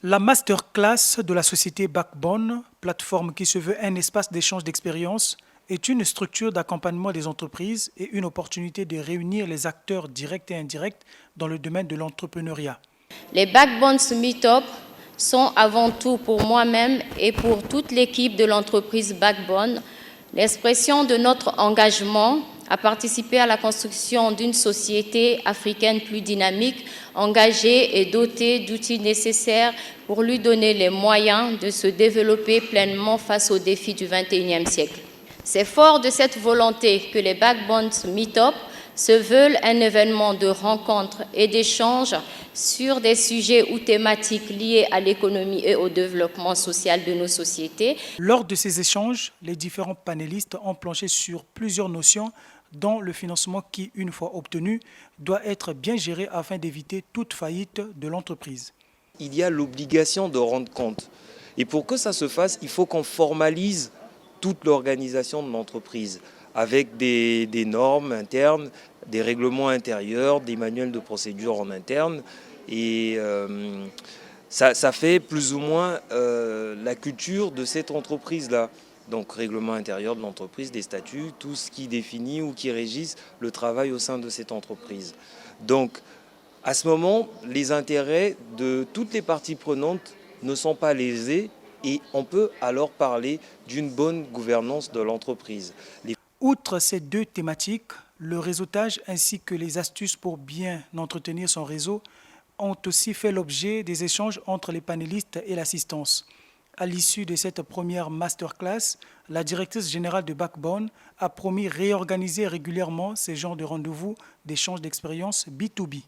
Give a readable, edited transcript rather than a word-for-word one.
La masterclass de la société Backbone, plateforme qui se veut un espace d'échange d'expériences, est une structure d'accompagnement des entreprises et une opportunité de réunir les acteurs directs et indirects dans le domaine de l'entrepreneuriat. Les Backbones Meetup sont avant tout pour moi-même et pour toute l'équipe de l'entreprise Backbone l'expression de notre engagement à participer à la construction d'une société africaine plus dynamique, engagée et dotée d'outils nécessaires pour lui donner les moyens de se développer pleinement face aux défis du XXIe siècle. C'est fort de cette volonté que les Backbones Meetup se veulent un événement de rencontre et d'échange sur des sujets ou thématiques liés à l'économie et au développement social de nos sociétés. Lors de ces échanges, les différents panélistes ont planché sur plusieurs notions dont le financement qui, une fois obtenu, doit être bien géré afin d'éviter toute faillite de l'entreprise. Il y a l'obligation de rendre compte. Et pour que ça se fasse, il faut qu'on formalise toute l'organisation de l'entreprise avec des normes internes, des règlements intérieurs, des manuels de procédure en interne. Et ça fait plus ou moins la culture de cette entreprise-là. Donc règlement intérieur de l'entreprise, des statuts, tout ce qui définit ou qui régisse le travail au sein de cette entreprise. Donc à ce moment, les intérêts de toutes les parties prenantes ne sont pas lésés et on peut alors parler d'une bonne gouvernance de l'entreprise. Outre ces deux thématiques, le réseautage ainsi que les astuces pour bien entretenir son réseau ont aussi fait l'objet des échanges entre les panélistes et l'assistance. À l'issue de cette première masterclass, la directrice générale de Backbone a promis réorganiser régulièrement ces genres de rendez-vous d'échange d'expériences B2B.